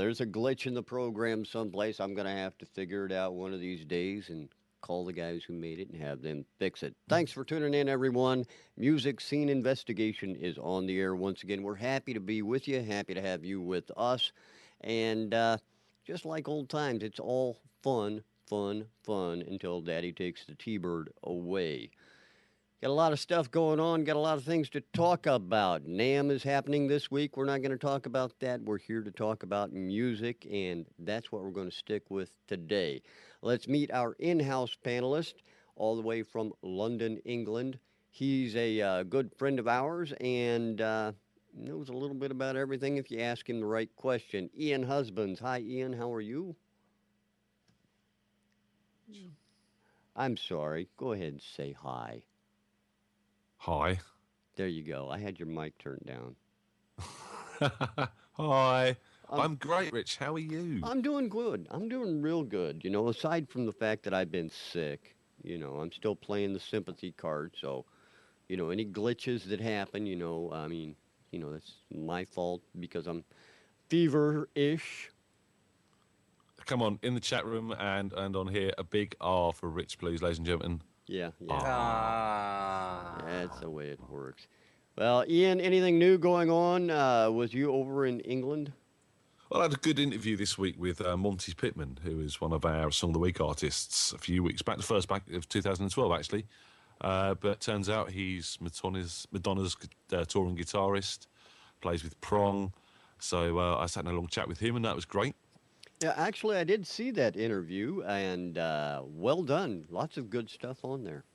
there's a glitch in the program someplace. I'm going to have to figure it out one of these days and call the guys who made it and have them fix it. Thanks for tuning in, everyone. Music Scene Investigation is on the air once again. We're happy to be with you, happy to have you with us. And just like old times, it's all fun, fun, fun until Daddy takes the T-Bird away. Got a lot of stuff going on, got a lot of things to talk about. NAMM is happening this week. We're not going to talk about that. We're here to talk about music, and that's what we're going to stick with today. Let's meet our in-house panelist all the way from London, England. He's a good friend of ours and knows a little bit about everything if you ask him the right question. Ian Husbands. Hi, Ian. How are you? I'm sorry. Go ahead and say hi. Hi. There you go. I had your mic turned down. Hi. I'm great, Rich. How are you? I'm doing good. I'm doing real good. You know, aside from the fact that I've been sick, I'm still playing the sympathy card. So, any glitches that happen, that's my fault because I'm fever-ish. Come on, in the chat room and on here, a big R for Rich, please, ladies and gentlemen. Yeah. Ah. That's the way it works. Well, Ian, anything new going on? Was you over in England? Well, I had a good interview this week with Monty Pittman, who is one of our Song of the Week artists, a few weeks back, the first back of 2012, actually. But turns out he's Madonna's touring guitarist, plays with Prong. So I sat in a long chat with him, and that was great. Yeah, actually, I did see that interview, and well done. Lots of good stuff on there.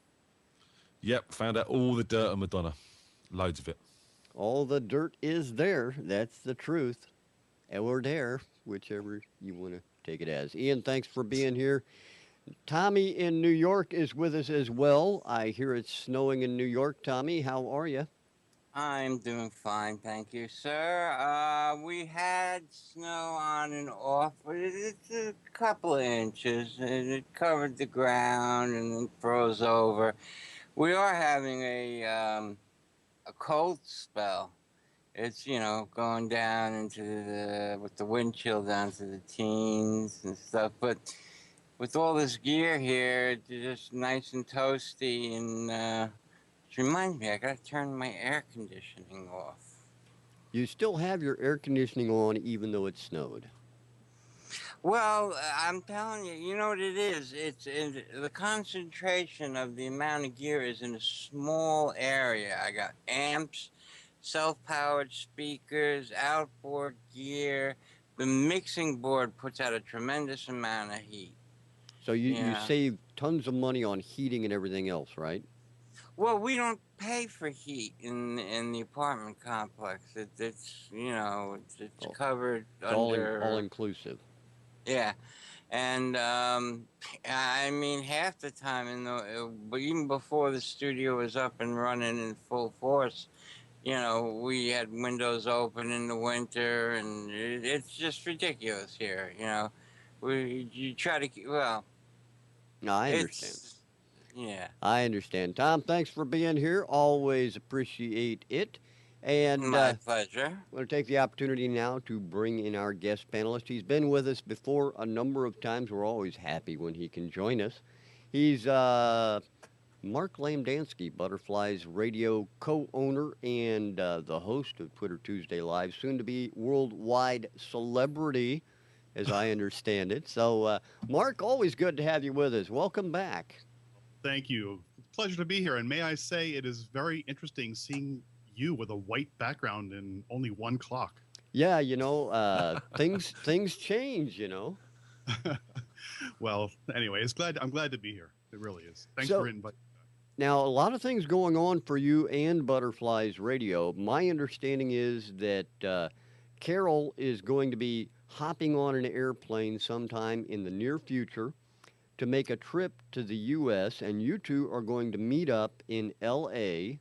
Yep, found out all the dirt on Madonna. Loads of it. All the dirt is there. That's the truth. Or there, whichever you want to take it as. Ian, thanks for being here. Tommy in New York is with us as well. I hear it's snowing in New York. Tommy, how are you? I'm doing fine, thank you, sir. We had snow on and off, but it's a couple of inches, and it covered the ground and then froze over. We are having a cold spell. It's going down into with the wind chill down to the teens and stuff, but with all this gear here, it's just nice and toasty and. Which reminds me, I gotta turn my air conditioning off. You still have your air conditioning on even though it snowed. Well, I'm telling you, you know what it is? It's the concentration of the amount of gear is in a small area. I got amps, self-powered speakers, outboard gear. The mixing board puts out a tremendous amount of heat. So you save tons of money on heating and everything else, right? Well, we don't pay for heat in the apartment complex. It's covered under all inclusive. Yeah, and I mean half the time but even before the studio was up and running in full force, we had windows open in the winter, and it's just ridiculous here. You try to No, I understand. Yeah. I understand. Tom, thanks for being here. Always appreciate it. And my pleasure. I'm going to take the opportunity now to bring in our guest panelist. He's been with us before a number of times. We're always happy when he can join us. He's Mark Lamdanski, Butterflies Radio co-owner and the host of Twitter Tuesday Live, soon to be worldwide celebrity, as I understand it. So, Mark, always good to have you with us. Welcome back. Thank you. Pleasure to be here. And may I say, it is very interesting seeing you with a white background and only one clock. Yeah, things change, Well, anyway, I'm glad to be here. It really is. Thanks for inviting me. Now, a lot of things going on for you and Butterflies Radio. My understanding is that Carol is going to be hopping on an airplane sometime in the near future to make a trip to the U.S., and you two are going to meet up in L.A.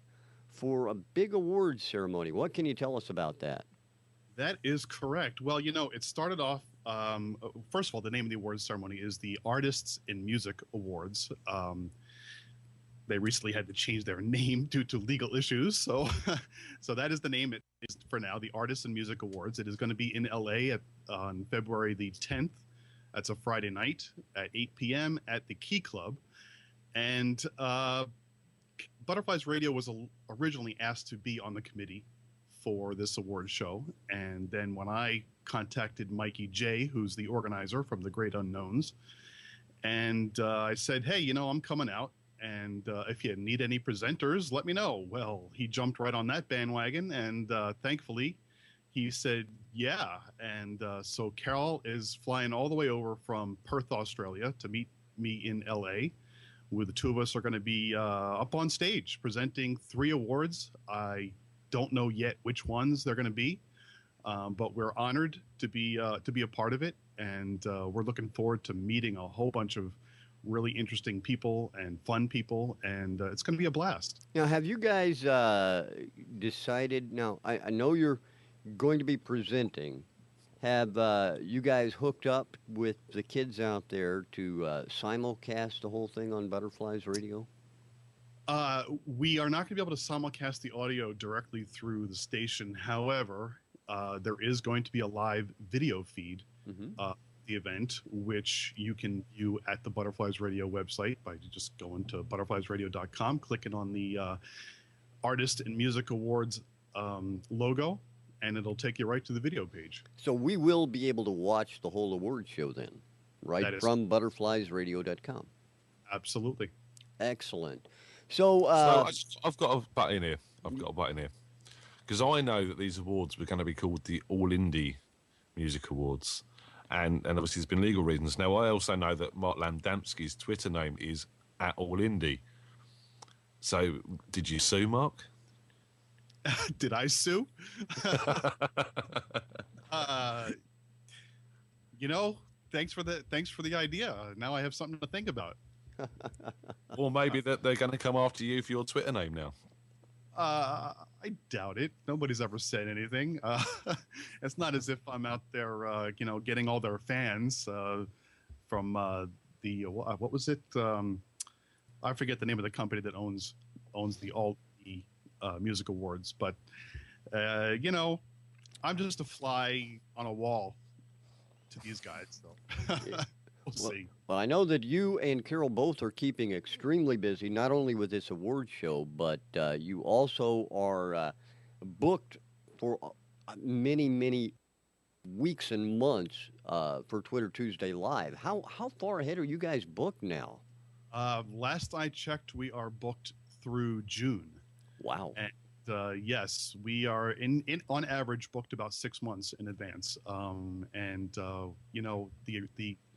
for a big awards ceremony. What can you tell us about that? That is correct. Well, it started off, first of all, the name of the awards ceremony is the Artists in Music Awards. they recently had to change their name due to legal issues. So, so that is the name it is for now, the Artists and Music Awards. It is going to be in LA on February the 10th. That's a Friday night at 8 p.m. at the Key Club. And Butterflies Radio was originally asked to be on the committee for this award show. And then when I contacted Mikey J, who's the organizer from The Great Unknowns, and I said, hey, I'm coming out. And if you need any presenters, let me know. Well, he jumped right on that bandwagon. And thankfully, he said, yeah. And so Carol is flying all the way over from Perth, Australia to meet me in LA, where the two of us are going to be up on stage presenting 3 awards. I don't know yet which ones they're going to be, but we're honored to be a part of it. And we're looking forward to meeting a whole bunch of really interesting people and fun people, and it's going to be a blast. Now, have you guys decided? Now, I know you're going to be presenting. Have you guys hooked up with the kids out there to simulcast the whole thing on Butterflies Radio? We are not going to be able to simulcast the audio directly through the station. However, there is going to be a live video feed. The event, which you can view at the Butterflies Radio website by just going to butterfliesradio.com, clicking on the Artist and Music Awards logo, and it'll take you right to the video page. So we will be able to watch the whole award show then, right, from butterfliesradio.com. Absolutely. Excellent. So I've got a butt in here. Because I know that these awards were going to be called the All Indie Music Awards. And obviously there's been legal reasons. Now, I also know that Mark Lamdanski's Twitter name is @AllIndie. So, did you sue, Mark? Did I sue? Thanks for the idea. Now I have something to think about. Or maybe that they're going to come after you for your Twitter name now. I doubt it. Nobody's ever said anything. It's not as if I'm out there, getting all their fans from the what was it? I forget the name of the company that owns the All Music Awards. But I'm just a fly on a wall to these guys. So we'll see. Well, I know that you and Carol both are keeping extremely busy, not only with this award show, but you also are booked for many, many weeks and months for Twitter Tuesday Live. How far ahead are you guys booked now? Last I checked, we are booked through June. Wow. And yes, we are in on average booked about 6 months in advance.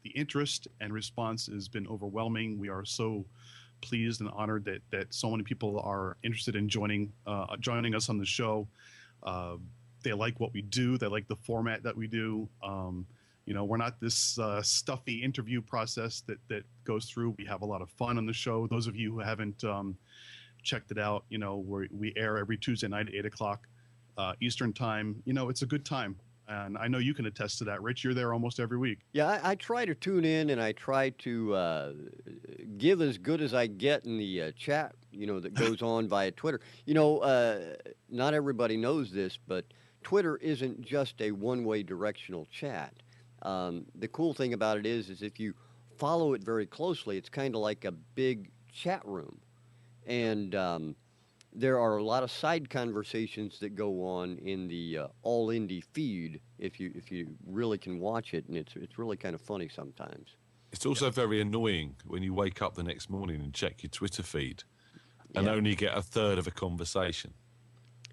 The interest and response has been overwhelming. We are so pleased and honored that so many people are interested in joining us on the show. They like what we do. They like the format that we do. We're not this stuffy interview process that goes through. We have a lot of fun on the show. Those of you who haven't checked it out, we air every Tuesday night at 8 o'clock Eastern time. It's a good time. And I know you can attest to that, Rich. You're there almost every week. Yeah, I try to tune in, and I try to give as good as I get in the chat, that goes on via Twitter. Not everybody knows this, but Twitter isn't just a one-way directional chat. The cool thing about it is if you follow it very closely, it's kind of like a big chat room. And there are a lot of side conversations that go on in the All Indie feed if you really can watch it, and it's really kind of funny sometimes. It's also very annoying when you wake up the next morning and check your Twitter feed and only get a third of a conversation.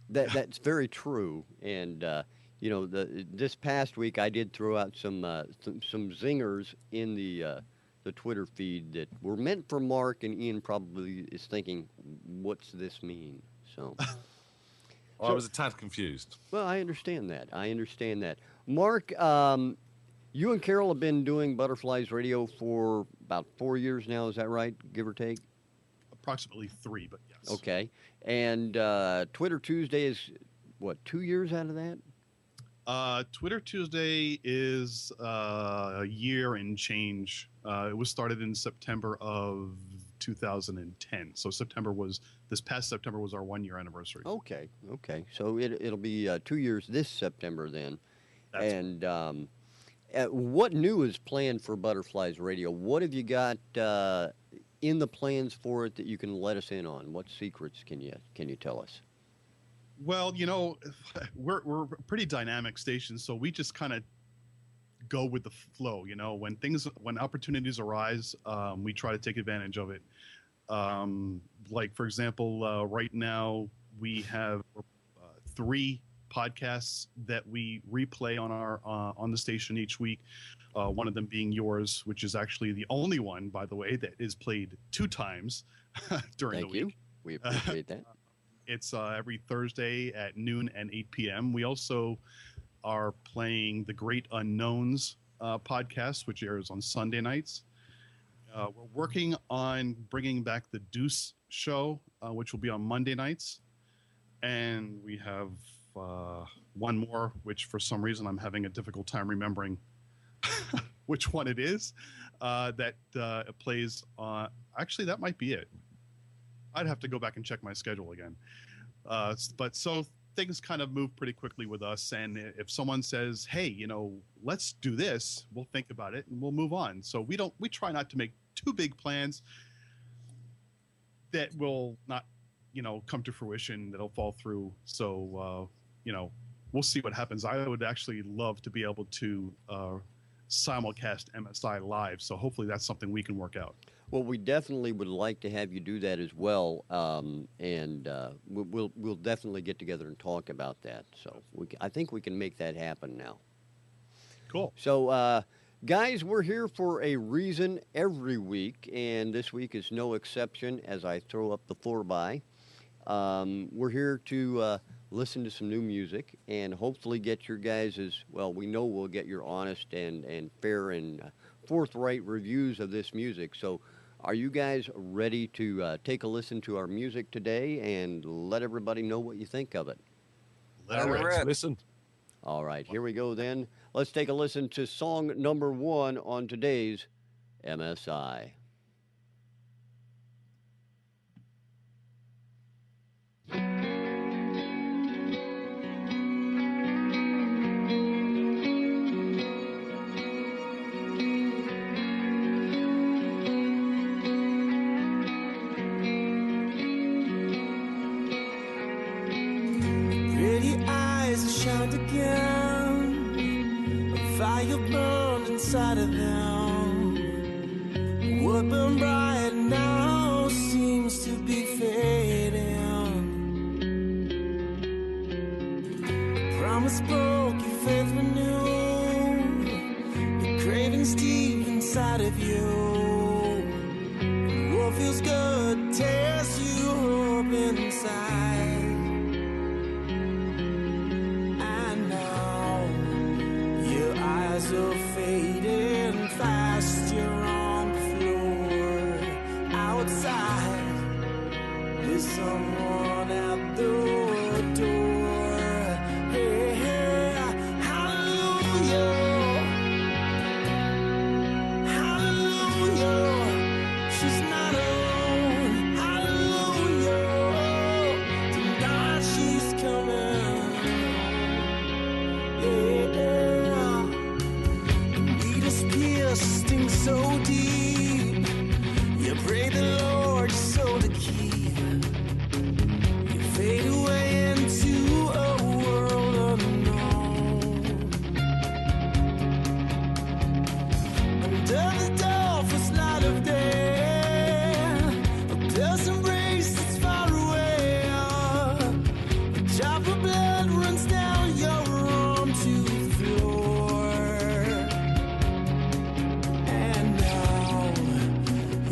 That's very true, and this past week I did throw out some zingers in the Twitter feed that were meant for Mark, and Ian probably is thinking, what's this mean? So I was a tad confused. Well, I understand that. Mark, you and Carol have been doing Butterflies Radio for about 4 years now, is that right, give or take? Approximately 3, but yes. Okay. And Twitter Tuesday is, 2 years out of that? Twitter Tuesday is a year and change. It was started in September of 2010. So this past September was our 1 year anniversary. Okay. So it'll be 2 years this September then. That's And what new is planned for Butterflies Radio? What have you got in the plans for it that you can let us in on? What secrets can you tell us? Well, we're a pretty dynamic station, so we just kind of go with the flow. When opportunities arise, we try to take advantage of it. Like for example, right now we have 3 podcasts that we replay on the station each week. One of them being yours, which is actually the only one, by the way, that is played 2 times during the week. Thank you. We appreciate that. It's every Thursday at noon and 8 p.m. We also are playing the Great Unknowns podcast, which airs on Sunday nights. We're working on bringing back the Deuce show, which will be on Monday nights. And we have one more, which for some reason I'm having a difficult time remembering which one it is, that plays on. Actually, that might be it. I'd have to go back and check my schedule again. But so things kind of move pretty quickly with us. And if someone says, hey, let's do this, we'll think about it and we'll move on. So we try not to make too big plans that will not, come to fruition, that'll fall through. So, we'll see what happens. I would actually love to be able to simulcast MSI live. So hopefully that's something we can work out. Well, we definitely would like to have you do that as well, and we'll definitely get together and talk about that. So I think we can make that happen now. Cool. So, guys, we're here for a reason every week, and this week is no exception as I throw up the floor by. We're here to listen to some new music and hopefully get your guys' we know we'll get your honest and fair and forthright reviews of this music. So are you guys ready to take a listen to our music today and let everybody know what you think of it? Let's listen. All right, here we go then. Let's take a listen to song number 1 on today's MSI. Again, a fire burned inside of them. What burned bright now seems to be fading. Promise broke, your faith renewed. The craving's deep inside of you. What feels good tears you up inside. Are fading fast, you're on the floor. Outside, there's someone at the door. Hey, hey, hallelujah, hallelujah. She's not alone, hallelujah. Tonight she's coming. Yeah. Stings so deep, you pray the Lord so to keep. You fade away into a world unknown. Under the door for light of day, a close embrace that's far away. A drop of blood runs down your arm to the floor.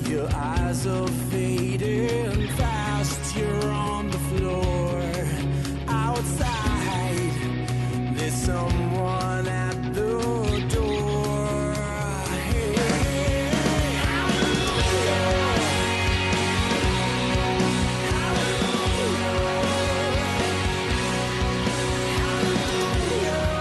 Your eyes are fading fast, you're on the floor. Outside, there's someone at the door. Hey, hallelujah, hallelujah.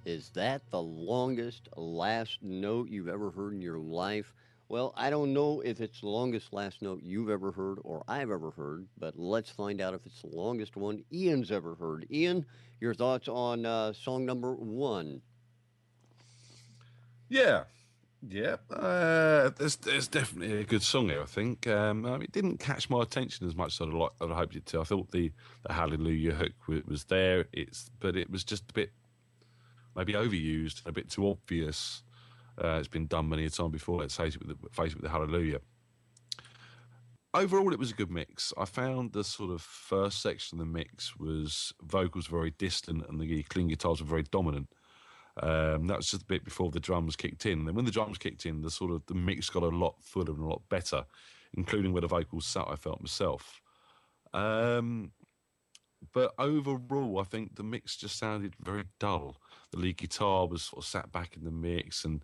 Is that the longest last note you've ever heard in your life? Well, I don't know if it's the longest last note you've ever heard or I've ever heard, but let's find out if it's the longest one Ian's ever heard. Ian, your thoughts on song number one? Yeah, yeah. There's definitely a good song here. I think it didn't catch my attention as much as I'd hoped it to. I thought the Hallelujah hook was there. But it was just a bit maybe overused, a bit too obvious. It's been done many a time before. Let's face it with the Hallelujah. Overall, it was a good mix. I found the sort of first section of the mix was vocals very distant and the clean guitars were very dominant. That was just a bit before the drums kicked in. Then when the drums kicked in, the mix got a lot fuller and a lot better, including where the vocals sat. I felt myself. But overall, I think the mix just sounded very dull. The lead guitar was sort of sat back in the mix, and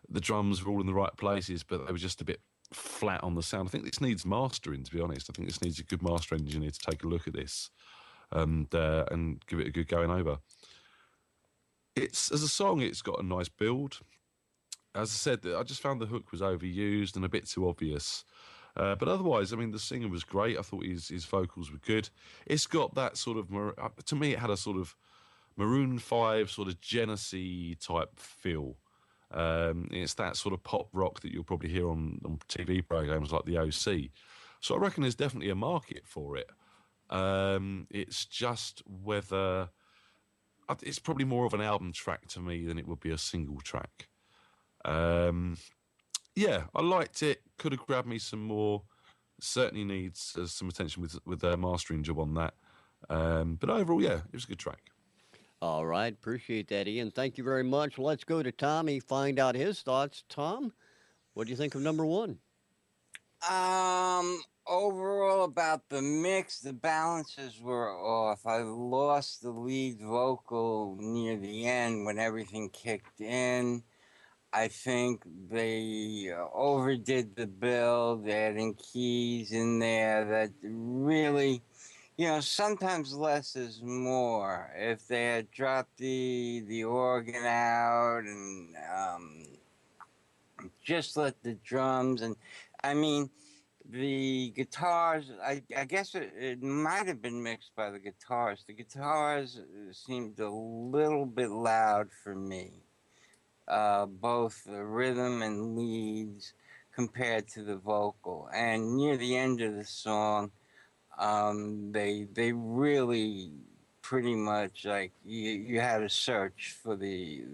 the drums were all in the right places, but they were just a bit flat on the sound. I think this needs mastering, to be honest. I think this needs a good master engineer to take a look at this and give it a good going over. It's as a song, it's got a nice build. As I said, I just found the hook was overused and a bit too obvious. But otherwise, I mean, the singer was great. I thought his vocals were good. It's got that sort of, to me, it had a sort of Maroon 5 sort of Genesee type feel. It's that sort of pop rock that you'll probably hear on TV programs like the OC. So I reckon there's definitely a market for it. It's just whether it's probably more of an album track to me than it would be a single track. Yeah, I liked it. Could have grabbed me some more. Certainly needs some attention with their mastering job on that. But overall, yeah, it was a good track. All right, appreciate that, Ian. Thank you very much. Let's go to Tommy, find out his thoughts. Tom, what do you think of number one? Overall about the mix, the balances were off. I lost the lead vocal near the end when everything kicked in. I think they overdid the build, adding keys in there that really, sometimes less is more. If they had dropped the organ out and just let the drums and, I mean, the guitars, I guess it might have been mixed by the guitars. The guitars seemed a little bit loud for me. Both the rhythm and leads compared to the vocal. And near the end of the song, they really pretty much like you had to search for the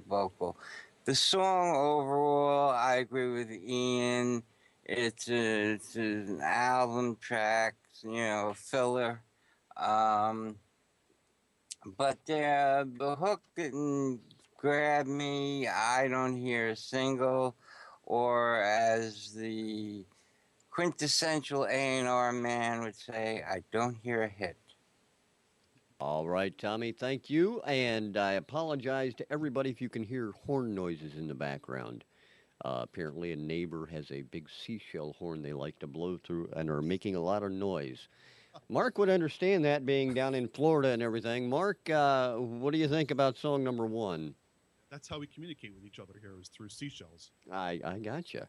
vocal. The song overall, I agree with Ian. It's an album track, filler. But the hook didn't grab me. I don't hear a single, or as the quintessential A&R man would say, I don't hear a hit. All right, Tommy, thank you. And I apologize to everybody if you can hear horn noises in the background. Apparently, a neighbor has a big seashell horn they like to blow through and are making a lot of noise. Mark would understand that being down in Florida and everything. Mark, what do you think about song number one? That's how we communicate with each other here, is through seashells. I gotcha.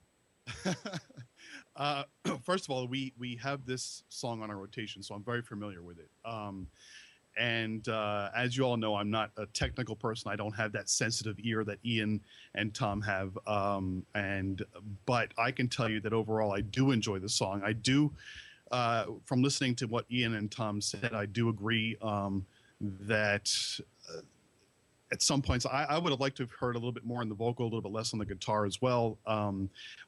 First of all, we have this song on our rotation, so I'm very familiar with it. And as you all know, I'm not a technical person. I don't have that sensitive ear that Ian and Tom have. But I can tell you that overall, I do enjoy the song. I do, from listening to what Ian and Tom said, I do agree that at some points, I would have liked to have heard a little bit more on the vocal, a little bit less on the guitar as well.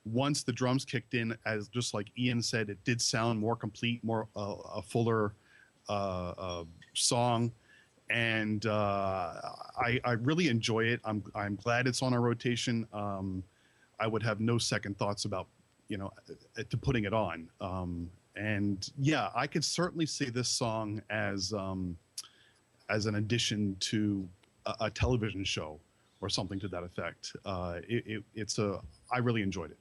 Once the drums kicked in, as just like Ian said, it did sound more complete, more a fuller song, and I really enjoy it. I'm glad it's on our rotation. I would have no second thoughts about to putting it on. And yeah, I could certainly see this song as an addition to a television show or something to that effect. I really enjoyed it.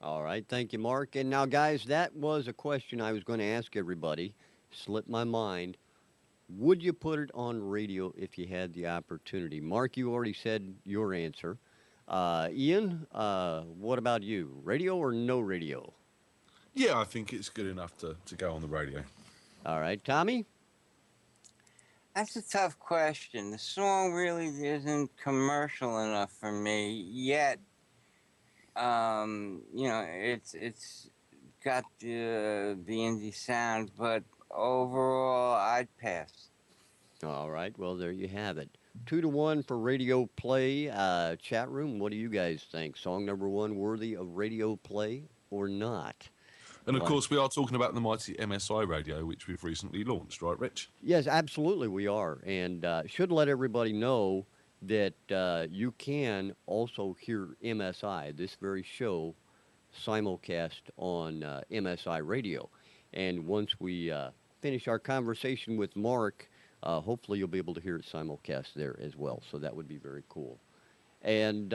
All right, thank you, Mark. And now, guys, that was a question I was going to ask everybody. Slipped my mind. Would you put it on radio if you had the opportunity? Mark, you already said your answer. Ian, what about you? Radio or no radio? Yeah, I think it's good enough to go on the radio. All right, Tommy? That's a tough question. The song really isn't commercial enough for me yet. It's got the indie sound, but overall, I'd pass. All right, well, there you have it. 2-1 for radio play. Chat room, what do you guys think? Song number one worthy of radio play or not? And of course, we are talking about the mighty MSI radio, which we've recently launched, right, Rich? Yes, absolutely, we are. And should let everybody know that you can also hear MSI, this very show, simulcast on MSI radio. And once we finish our conversation with Mark, hopefully you'll be able to hear it simulcast there as well. So that would be very cool. And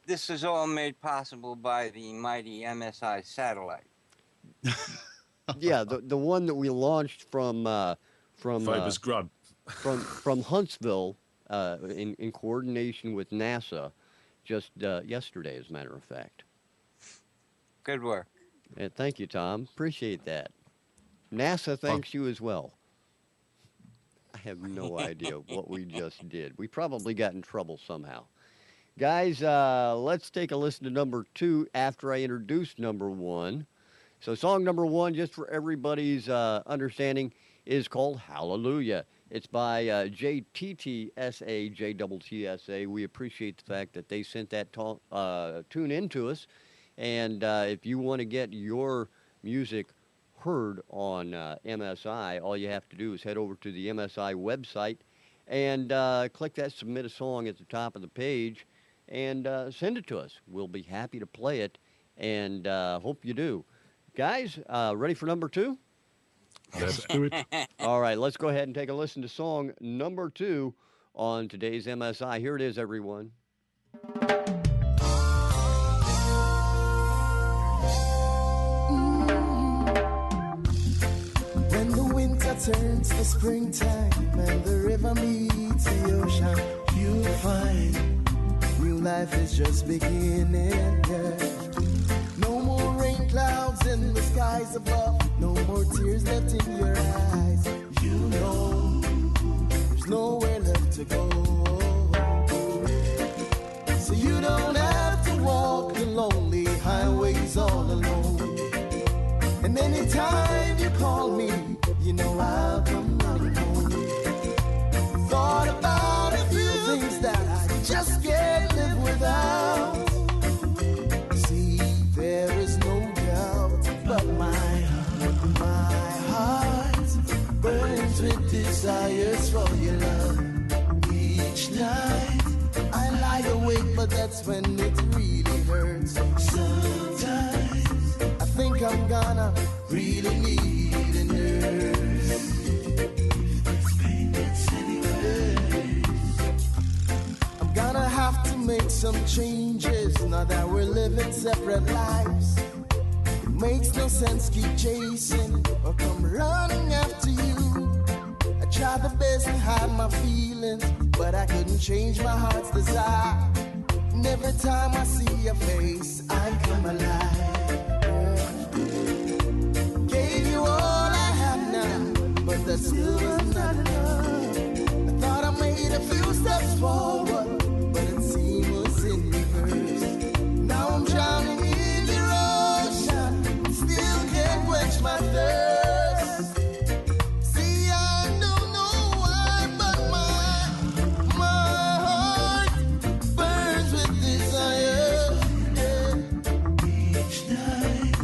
This is all made possible by the mighty MSI satellite. yeah, the one that we launched from Faber's Grunt. from Huntsville in coordination with NASA just yesterday, as a matter of fact. Good work. And thank you, Tom. Appreciate that. NASA thanks you as well. I have no idea what we just did. We probably got in trouble somehow. Guys, let's take a listen to number two after I introduce number one. So song number one, just for everybody's understanding, is called Hallelujah. It's by JTTSA, JTTSA. We appreciate the fact that they sent that tune in to us. And if you want to get your music heard on MSI, all you have to do is head over to the MSI website and click that Submit a Song at the top of the page and send it to us. We'll be happy to play it, and hope you do. Guys, ready for number two? Let's do it. All right, let's go ahead and take a listen to song number two on today's MSI. Here it is, everyone. When the winter turns to springtime and the river meets the ocean, you'll find new life is just beginning. Yeah. No more rain clouds in the skies above, no more tears left in your eyes. You know there's nowhere left to go, so you don't have to walk the lonely highways all alone. And anytime you call me, you know I'll come running home. Thought about a few things that I just can't live without. See, there is no doubt, but my heart burns with desires for your love. Each night I lie awake, but that's when it really hurts. Sometimes I think I'm gonna really need a nurse. I'm gonna have to make some changes now that we're living separate lives. It makes no sense keep chasing or come running after you. I tried the best to hide my feelings, but I couldn't change my heart's desire. And every time I see your face, I come alive. Gave you all I have now, but that still was not enough. I thought I made a few steps forward, but it seems in reverse. Now I'm drowning in your ocean, still can't quench my thirst. See, I don't know why, but my heart burns with desire. Yeah. Each night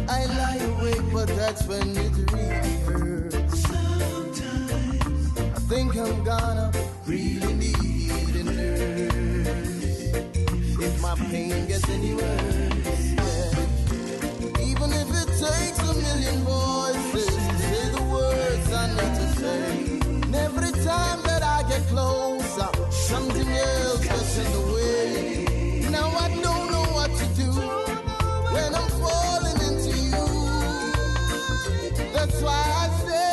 I lie awake, but that's when it really hurts. Sometimes I think I'm gonna really need a nurse if my pain gets any worse. Yeah. Even if it takes a million voices to say the words I need to say. And every time that I get closer, something else gets in the way. Now I don't know what to do when I'm falling into you. That's why I say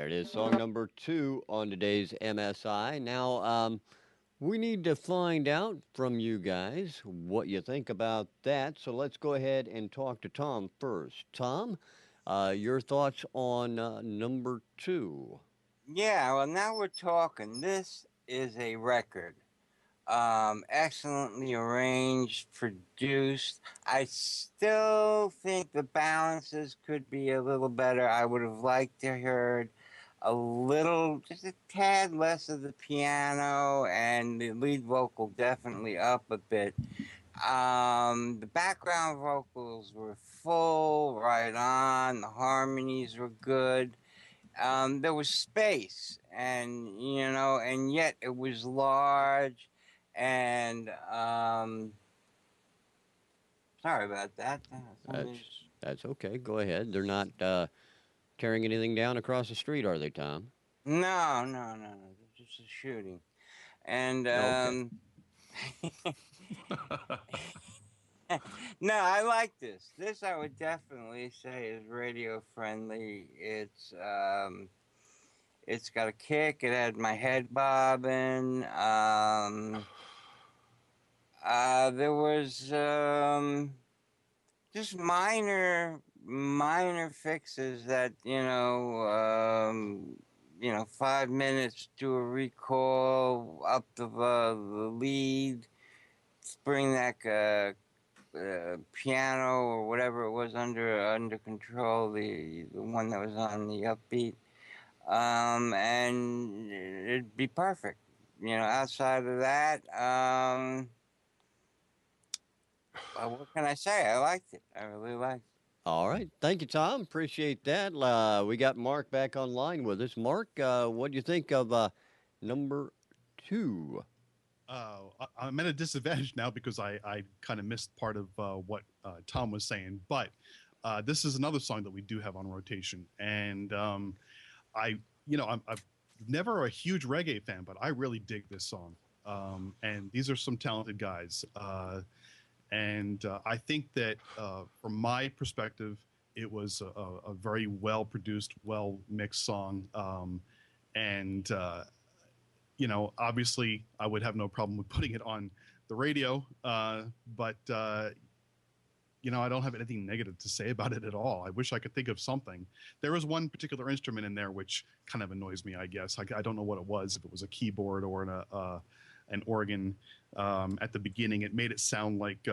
There it is, song number 2 on today's MSI. Now, we need to find out from you guys what you think about that. So let's go ahead and talk to Tom first. Tom, your thoughts on number 2? Yeah, well, now we're talking. This is a record. Excellently arranged, produced. I still think the balances could be a little better. I would have liked to heard a little, just a tad less of the piano, and the lead vocal definitely up a bit. The background vocals were full, right on. The harmonies were good. There was space, and and yet it was large. And sorry about that. That's okay. Go ahead. They're not tearing anything down across the street, are they, Tom? No, no, no, no. Just a shooting. And Okay. no, I like this. This I would definitely say is radio friendly. It's got a kick. It had my head bobbing. There was just minor fixes that 5 minutes, do a recall up the lead, bring that piano or whatever it was under control, the one that was on the upbeat, and it'd be perfect. Outside of that, what can I say? I liked it. I really liked it. All right. Thank you, Tom. Appreciate that. We got Mark back online with us. Mark, what do you think of number 2? I'm at a disadvantage now because I kind of missed part of what Tom was saying. But this is another song that we do have on rotation, and I'm never a huge reggae fan, but I really dig this song. And these are some talented guys. And I think that from my perspective, it was a very well produced, well mixed song. Obviously, I would have no problem with putting it on the radio, but I don't have anything negative to say about it at all. I wish I could think of something. There was one particular instrument in there which kind of annoys me, I guess. I don't know what it was, if it was a keyboard or an organ. At the beginning, it made it sound like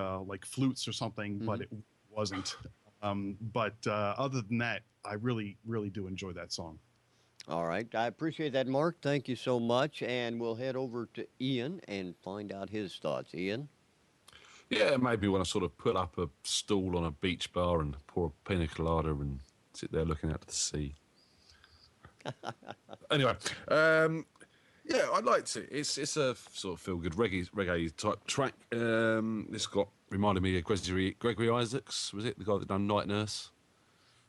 flutes or something, but it wasn't. But other than that, I really, really do enjoy that song. All right. I appreciate that, Mark. Thank you so much. And we'll head over to Ian and find out his thoughts. Ian? Yeah, maybe when I sort of put up a stool on a beach bar and pour a pina colada and sit there looking out to the sea. Anyway, yeah, I liked it. It's a sort of feel-good reggae type track. This reminded me of Gregory Isaacs, was it? The guy that done Night Nurse?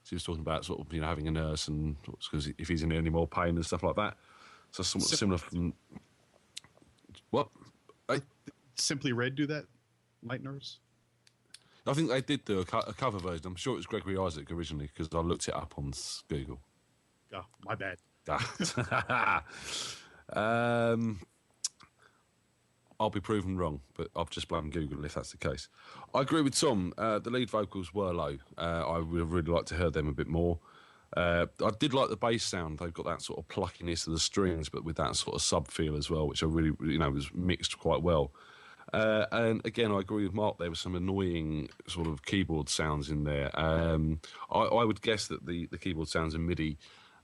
So he was talking about sort of, having a nurse and because if he's in any more pain and stuff like that. So somewhat similar from... What? Simply Red do that? Night Nurse? I think they did do a cover version. I'm sure it was Gregory Isaac originally because I looked it up on Google. Oh, my bad. I'll be proven wrong, but I've just blamed Google if that's the case. I agree with Tom. The lead vocals were low. I would have really liked to hear them a bit more. I did like the bass sound. They've got that sort of pluckiness of the strings, but with that sort of sub feel as well, which I really, was mixed quite well. And again, I agree with Mark. There were some annoying sort of keyboard sounds in there. I would guess that the keyboard sounds are MIDI.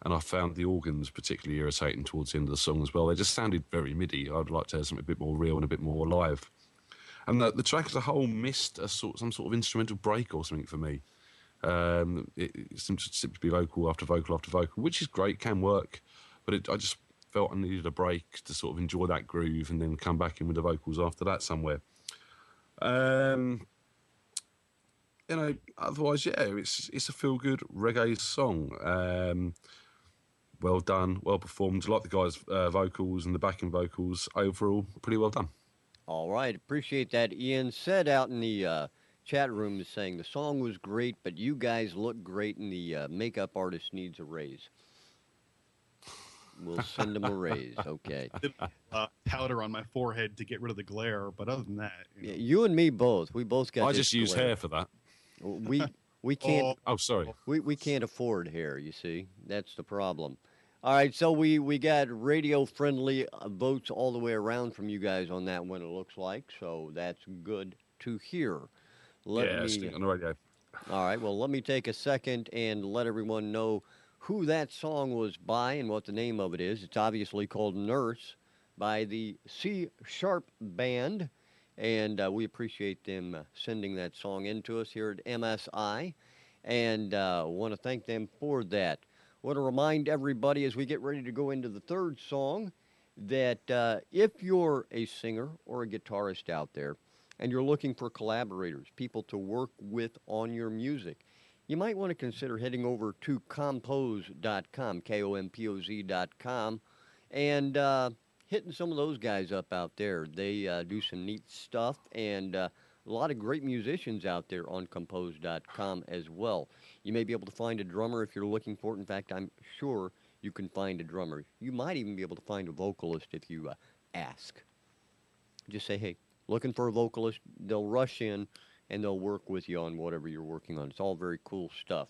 And I found the organs particularly irritating towards the end of the song as well. They just sounded very MIDI. I'd like to hear something a bit more real and a bit more live. And the track as a whole missed some sort of instrumental break or something for me. It seemed to simply be vocal after vocal after vocal, which is great, can work. But I just felt I needed a break to sort of enjoy that groove and then come back in with the vocals after that somewhere. Otherwise, yeah, it's a feel-good reggae song. Well done, well performed. I like the guys' vocals and the backing vocals. Overall, pretty well done. All right. Appreciate that. Ian said out in the chat room is saying the song was great, but you guys look great and the makeup artist needs a raise. We'll send them a raise. Okay. Powder on my forehead to get rid of the glare, but other than that, Yeah, you and me both. We both got. I this just use glare. hair for that. We can't. Oh, sorry. We can't afford hair, you see. That's the problem. All right, so we got radio-friendly votes all the way around from you guys on that one, it looks like. So that's good to hear. Let me, Stink on the radio. all right, well, let me take a second and let everyone know who that song was by and what the name of it is. It's obviously called Nurse by the C Sharp Band. And we appreciate them sending that song in to us here at MSI, and want to thank them for that. Want to remind everybody as we get ready to go into the third song that if you're a singer or a guitarist out there and you're looking for collaborators, people to work with on your music, you might want to consider heading over to compose.com, KOMPOZ.com, and hitting some of those guys up out there. They do some neat stuff, and a lot of great musicians out there on compose.com as well. You may be able to find a drummer if you're looking for it. In fact, I'm sure you can find a drummer. You might even be able to find a vocalist if you ask. Just say, hey, looking for a vocalist. They'll rush in, and they'll work with you on whatever you're working on. It's all very cool stuff.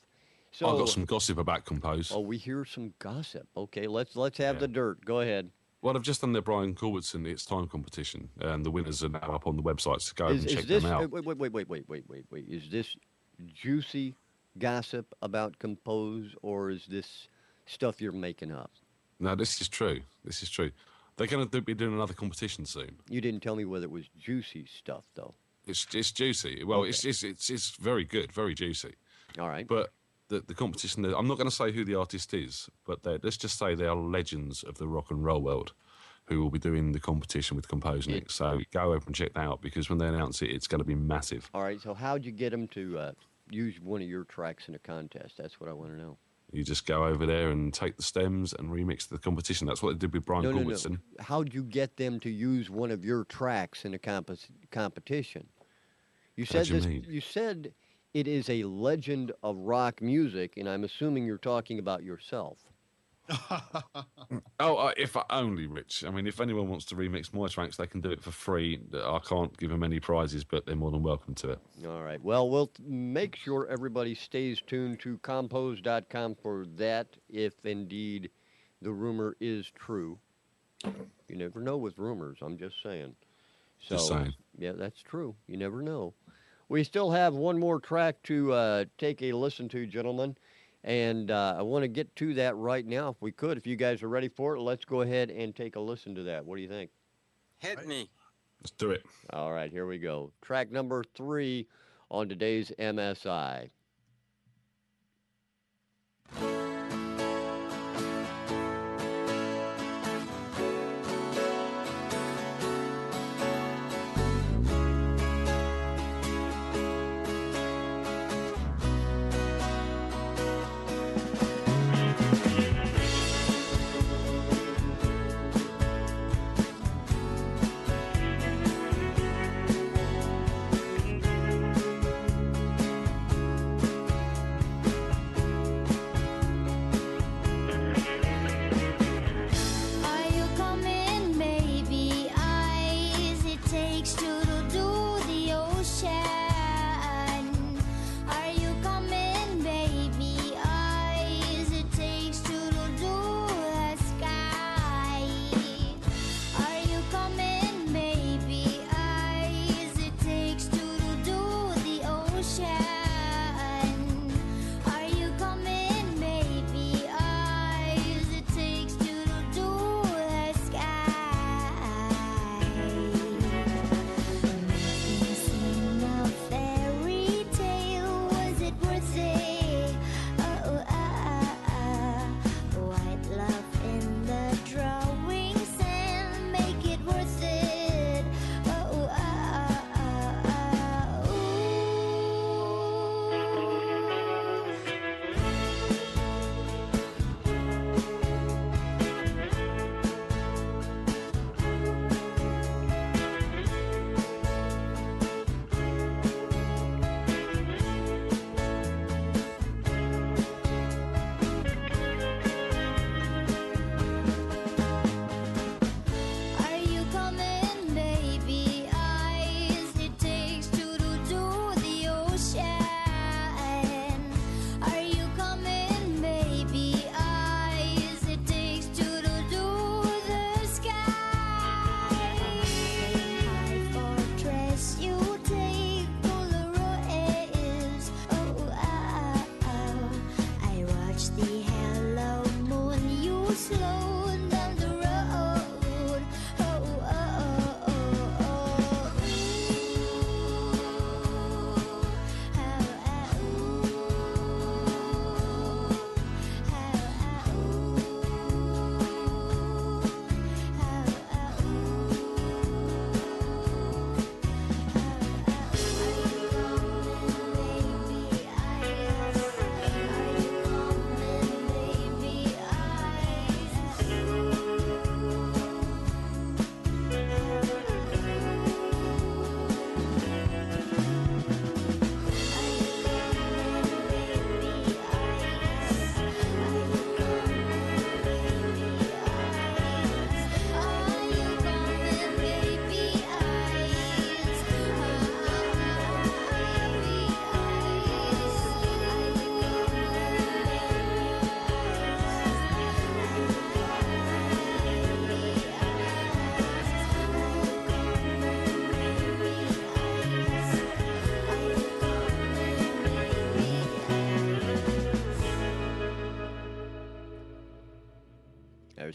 So, I've got some gossip about Compose. Oh, we hear some gossip. Okay, let's have the dirt. Go ahead. Well, I've just done the Brian Culbertson It's Time competition, and the winners are now up on the websites to go and check this, them out. Wait. Is this juicy gossip about Compose, or is this stuff you're making up? No, this is true. This is true. They're going to be doing another competition soon. You didn't tell me whether it was juicy stuff, though. It's juicy. Well, Okay. it's very good, very juicy. All right. But the competition, I'm not going to say who the artist is, but let's just say they are legends of the rock and roll world who will be doing the competition with Compose next. So go over and check that out, because when they announce it, it's going to be massive. All right, so how'd you get them to use one of your tracks in a contest? That's what I want to know. You just go over there and take the stems and remix the competition. That's what they did with Brian Culbertson. No. How'd you get them to use one of your tracks in a competition? You said How do you mean? You said it is a legend of rock music, and I'm assuming you're talking about yourself. If only, Rich. I mean, if anyone wants to remix my tracks, they can do it for free. I can't give them any prizes, but they're more than welcome to it. All right. Well, we'll make sure everybody stays tuned to compose.com for that, if indeed the rumor is true. You never know with rumors, I'm just saying. So, Just saying. Yeah, that's true. You never know. We still have one more track to take a listen to, gentlemen. And I want to get to that right now, if we could. If you guys are ready for it, let's go ahead and take a listen to that. What do you think? Hit me. Let's do it. All right, here we go. Track number 3 on today's MSI.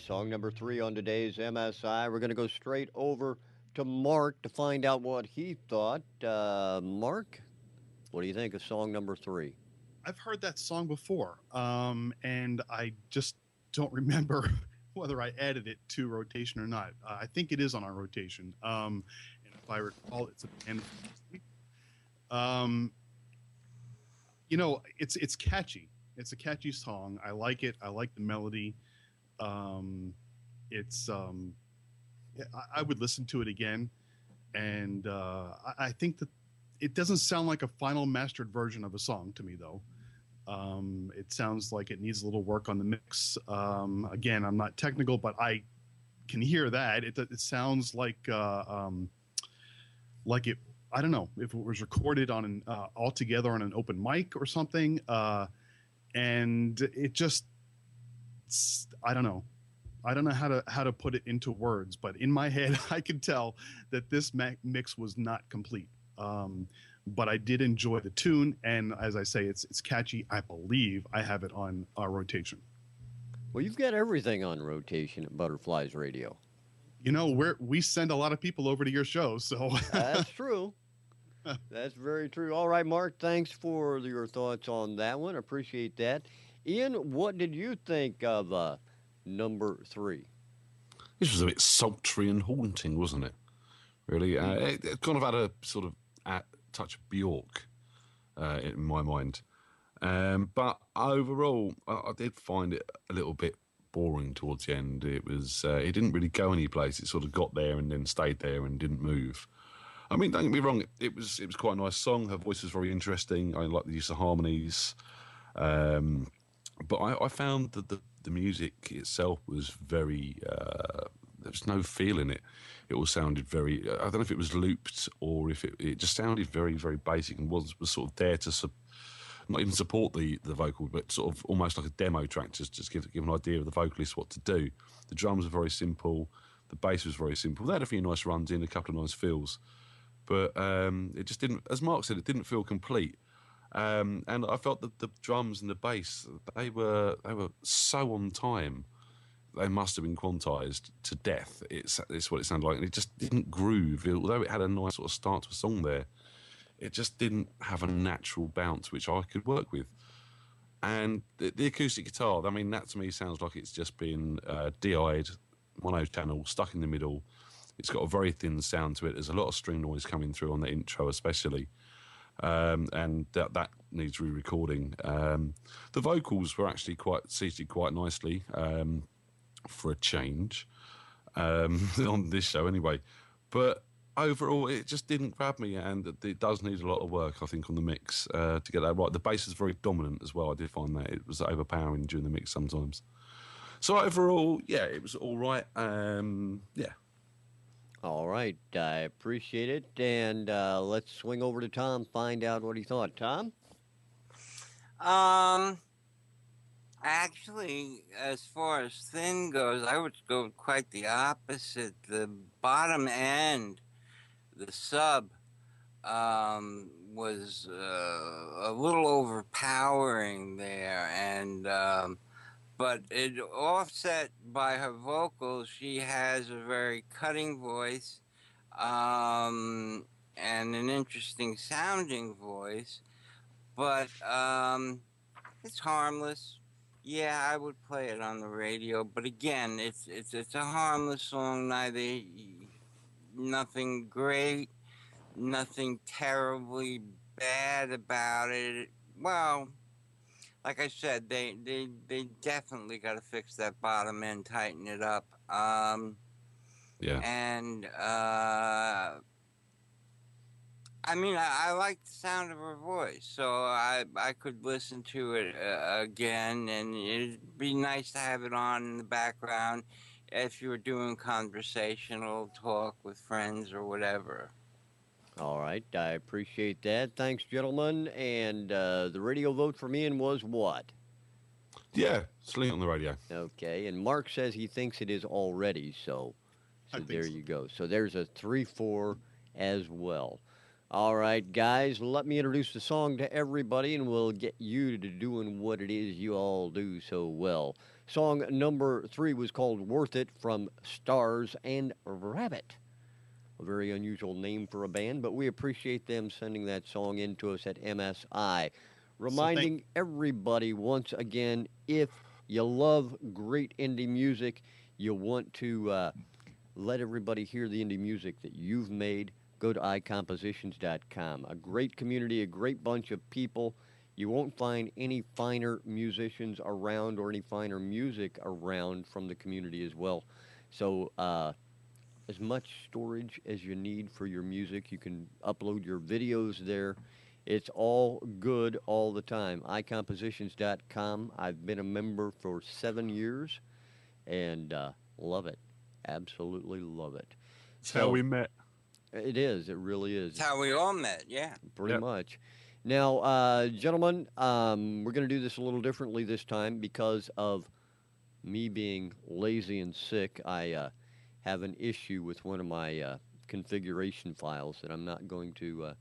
song number 3 on today's MSI. We're going to go straight over to Mark to find out what he thought. Mark, what do you think of song number 3? I've heard that song before, and I just don't remember whether I added it to rotation or not. I think it is on our rotation. And if I recall, it's at the end. You know, it's catchy. It's a catchy song. I like it. I like the melody. I would listen to it again, and I think that it doesn't sound like a final mastered version of a song to me, though. It sounds like it needs a little work on the mix. Again, I'm not technical, but I can hear that. It sounds like it. I don't know if it was recorded on an all together on an open mic or something, and it just. I don't know. I don't know how to put it into words, but in my head, I could tell that this mix was not complete. But I did enjoy the tune, and as I say, it's catchy. I believe I have it on our rotation. Well, you've got everything on rotation at Butterflies Radio. You know, we send a lot of people over to your show, so That's true. That's very true. All right, Mark, thanks for your thoughts on that one. Appreciate that. Ian, what did you think of number 3? This was a bit sultry and haunting, wasn't it? Really, it kind of had a sort of touch of Bjork in my mind, but overall, I did find it a little bit boring towards the end. It was it didn't really go any place. It sort of got there and then stayed there and didn't move. I mean, don't get me wrong. It was quite a nice song. Her voice was very interesting. I like the use of harmonies. But I found that the music itself was very, there was no feel in it. It all sounded very, I don't know if it was looped or if it just sounded very, very basic and was sort of there to not even support the vocal, but sort of almost like a demo track, just give an idea of the vocalist what to do. The drums were very simple. The bass was very simple. They had a few nice runs in, a couple of nice fills. But it just didn't, as Mark said, it didn't feel complete. And I felt that the drums and the bass, they were so on time. They must have been quantized to death. It's what it sounded like, and it just didn't groove. Although it had a nice sort of start to a song there, it just didn't have a natural bounce which I could work with. And the acoustic guitar, I mean, that to me sounds like it's just been DI'd, mono channel, stuck in the middle. It's got a very thin sound to it. There's a lot of string noise coming through on the intro, especially. And that needs re-recording. The vocals were actually seated quite nicely for a change on this show, anyway. But overall, it just didn't grab me, and it does need a lot of work, I think, on the mix to get that right. The bass is very dominant as well. I did find that it was overpowering during the mix sometimes. So overall, yeah, it was all right. Yeah. All right, I appreciate it. And let's swing over to Tom, find out what he thought. Tom? Actually, as far as thin goes, I would go quite the opposite. The bottom end, the sub, was a little overpowering there, and but it offset by her vocals. She has a very cutting voice, and an interesting sounding voice, but it's harmless. Yeah, I would play it on the radio, but again, it's a harmless song. Nothing great, nothing terribly bad about it. Well, like I said, they definitely got to fix that bottom end, tighten it up. Yeah. And I mean, I like the sound of her voice, so I could listen to it again, and it'd be nice to have it on in the background if you were doing conversational talk with friends or whatever. All right, I appreciate that. Thanks, gentlemen. And the radio vote for Ian was what? Yeah, Sling on the radio. Okay, and Mark says he thinks it is already, so there you go. So there's a 3-4 as well. All right, guys, let me introduce the song to everybody and we'll get you to doing what it is you all do so well. Song number 3 was called Worth It from Stars and Rabbit. A very unusual name for a band, but we appreciate them sending that song in to us at MSI. So thank Reminding everybody once again, if you love great indie music, you want to let everybody hear the indie music that you've made, go to iCompositions.com. A great community, a great bunch of people. You won't find any finer musicians around or any finer music around from the community as well. So, as much storage as you need for your music. You can upload your videos there. It's all good all the time. iCompositions.com. I've been a member for 7 years and love it. Absolutely love it. It's how we met. It is. It really is. That's how we all met, yeah. Pretty Yep. much. Now, gentlemen, we're going to do this a little differently this time because of me being lazy and sick. I have an issue with one of my configuration files that I'm not going to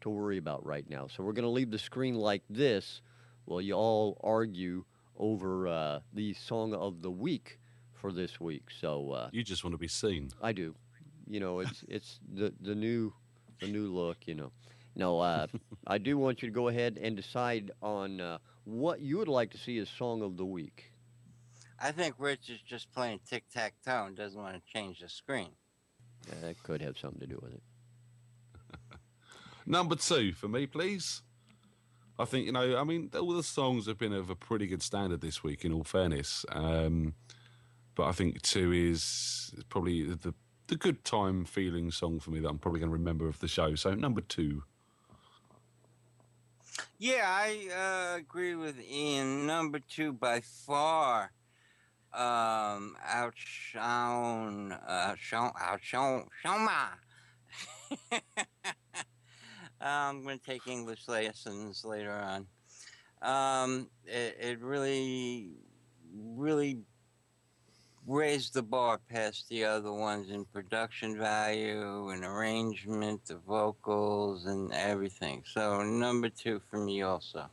worry about right now. So we're going to leave the screen like this while you all argue over the song of the week for this week. So You just want to be seen. I do. You know, it's the new look. You know. No, I do want you to go ahead and decide on what you would like to see as song of the week. I think Rich is just playing tic-tac-toe and doesn't want to change the screen. That could have something to do with it. Number 2 for me, please. I think, you know, I mean, all the songs have been of a pretty good standard this week, in all fairness. But I think 2 is probably the good time feeling song for me that I'm probably going to remember of the show. So number 2. Yeah, I agree with Ian. Number 2 by far outshone ma. I'm going to take English lessons later on. It really raised the bar past the other ones in production value and arrangement, the vocals and everything. So number 2 for me also.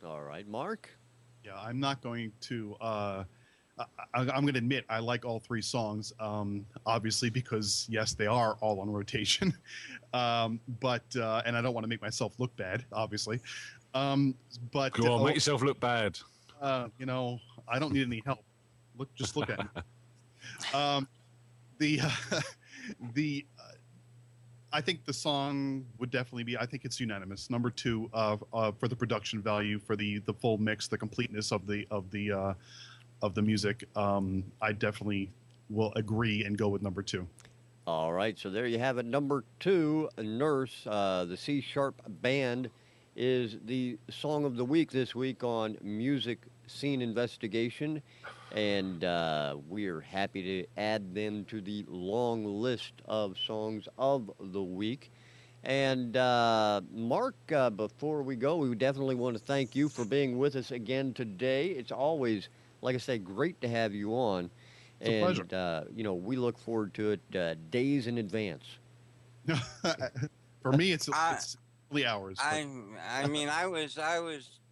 All right, Mark. Yeah, I'm not going to. I'm going to admit I like all 3 songs, obviously because yes, they are all on rotation. But and I don't want to make myself look bad, obviously. But Go on, make yourself look bad. you know, I don't need any help. Just look at me. The I think the song would definitely be. I think it's unanimous. Number 2 for the production value, for the full mix, the completeness of the music. I definitely will agree and go with number 2. All right, so there you have it. Number 2, Nurse, the C Sharp Band, is the song of the week this week on Music Scene Investigation. And we are happy to add them to the long list of songs of the week. And Mark, before we go, we definitely want to thank you for being with us again today. It's always, like I say, great to have you on. It's a pleasure. You know, we look forward to it days in advance. For me, it's early hours. But I mean, I was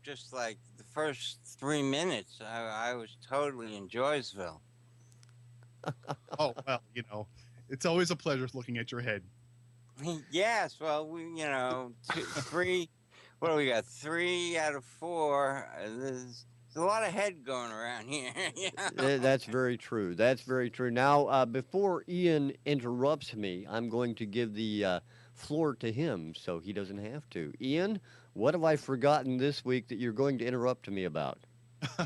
just like the first 3 minutes. I was totally in Joysville. oh well, you know, it's always a pleasure looking at your head. Yes, well, we 3. What do we got? 3 out of 4. There's a lot of head going around here. That's very true. That's very true. Now, before Ian interrupts me, I'm going to give the floor to him so he doesn't have to. Ian, what have I forgotten this week that you're going to interrupt me about?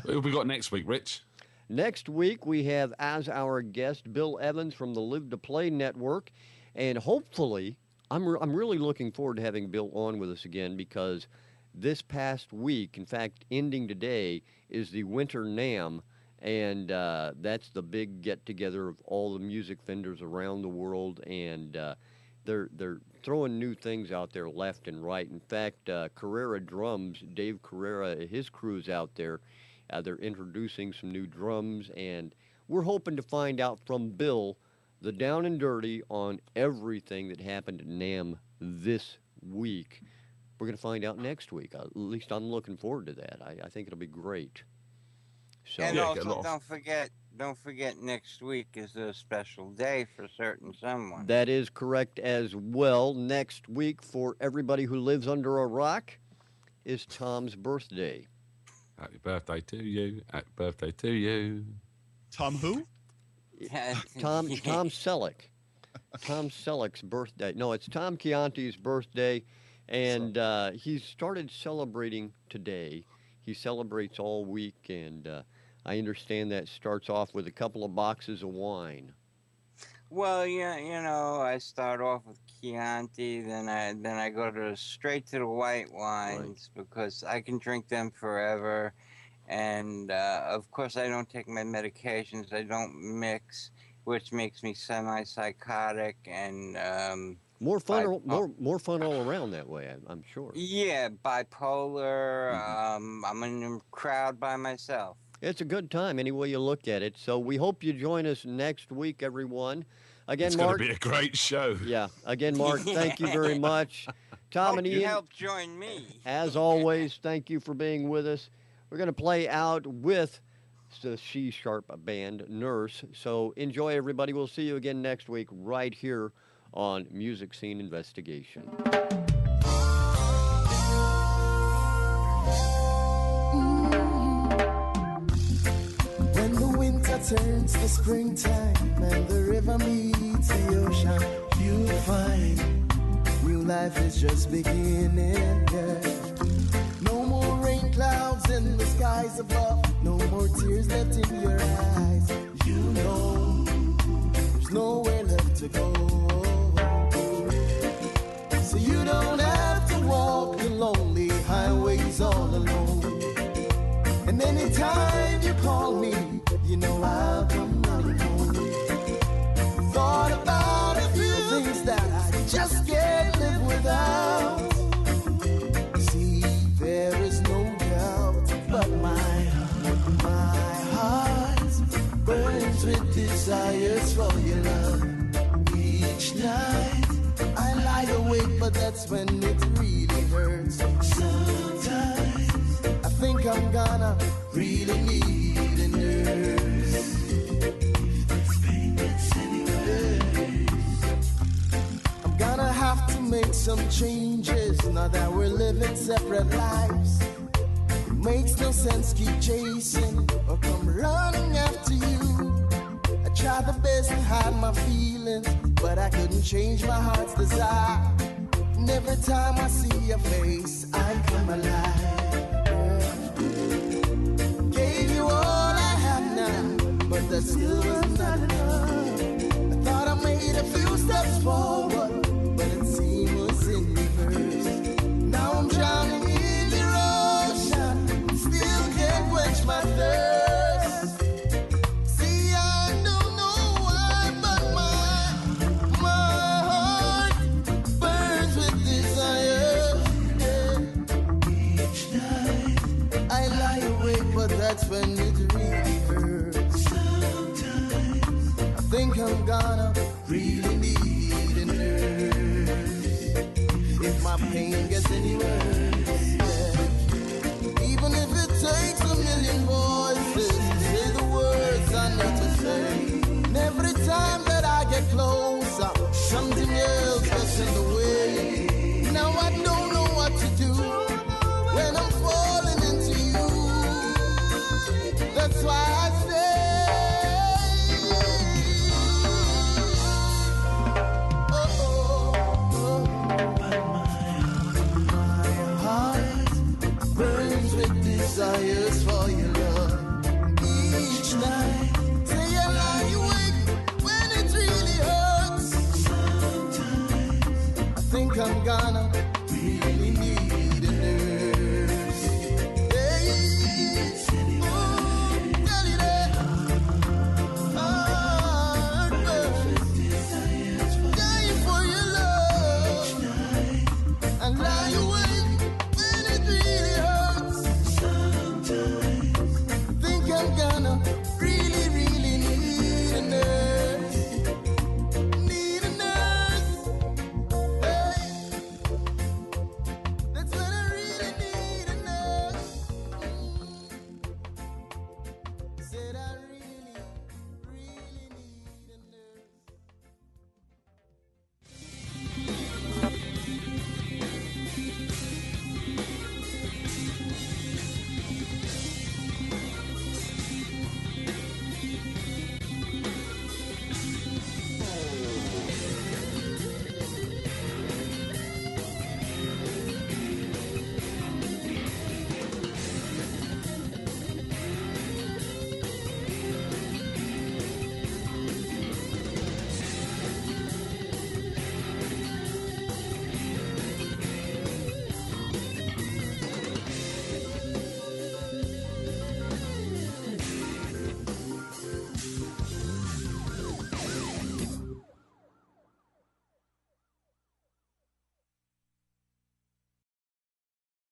Who have we got next week, Rich? Next week, we have as our guest Bill Evans from the Live to Play Network. And hopefully, I'm really looking forward to having Bill on with us again because this past week, in fact, ending today, is the Winter NAMM. And that's the big get-together of all the music vendors around the world. And they're throwing new things out there left and right. In fact, Carrera Drums, Dave Carrera, his crew's out there. They're introducing some new drums, and we're hoping to find out from Bill the down and dirty on everything that happened at NAMM this week. We're going to find out next week. At least I'm looking forward to that. I think it'll be great. So And Yeah, get a also, lot of- don't forget, next week is a special day for certain someone. that is correct as well. Next week, for everybody who lives under a rock, is Tom's birthday. Happy birthday to you. Happy birthday to you. Tom who? Tom Selleck. Tom Selleck's birthday. No, it's Tom Chianti's birthday, and he started celebrating today. He celebrates all week, and I understand that starts off with a couple of boxes of wine. Well, yeah, I start off with Chianti, then I go straight to the white wines because I can drink them forever, and of course I don't take my medications. I don't mix, which makes me semi-psychotic and More fun, more fun all around that way. I'm sure. yeah, bipolar. I'm in a crowd by myself. It's a good time any way you look at it. So we hope you join us next week, everyone. Again, It's going Mark. to be a great show. Yeah. Again, Mark, thank you very much. Tom and You Ian, helped join me. as always, thank you for being with us. We're going to play out with the C Sharp Band, Nurse. So enjoy, everybody. We'll see you again next week right here on Music Scene Investigation. When the winter turns to springtime and the river meets the ocean, you'll find new life is just beginning. Yeah. No more rain clouds in the skies above, no more tears left in your eyes. You know there's nowhere left to go. So you don't have to walk the lonely highways all alone. And anytime you call me, you know I'll come running home. Thought about a few things that I just can't live without. See, there is no doubt, but my heart burns with desires for your love. Each night I lie awake, but that's when it really hurts. Sometimes I think I'm gonna really need a nurse. This pain gets anywhere. I'm gonna have to make some changes now that we're living separate lives. It makes no sense keep chasing or come running after you. I tried the best to hide my feelings, but I couldn't change my heart's desire. And every time I see your face, I come alive. Gave you all I have now, but that still was not enough. I thought I made a few steps forward, but it seemed was in reverse. Now I'm drowning in your ocean, still can't quench my thirst. See, I don't know why, but my heart burns with desire. Each night I lie awake, but that's when it really hurts. Sometimes I think I'm gonna really need a nurse. If my pain gets any worse, yeah. Even if it takes a million voices to say the words I need to say. And every time that I get closer, something else gets in the way. Now I don't know what to do when I'm falling into you. That's why I say, but my heart burns with desires for your love. Each night, say I lie awake when it really hurts. Sometimes I think I'm gonna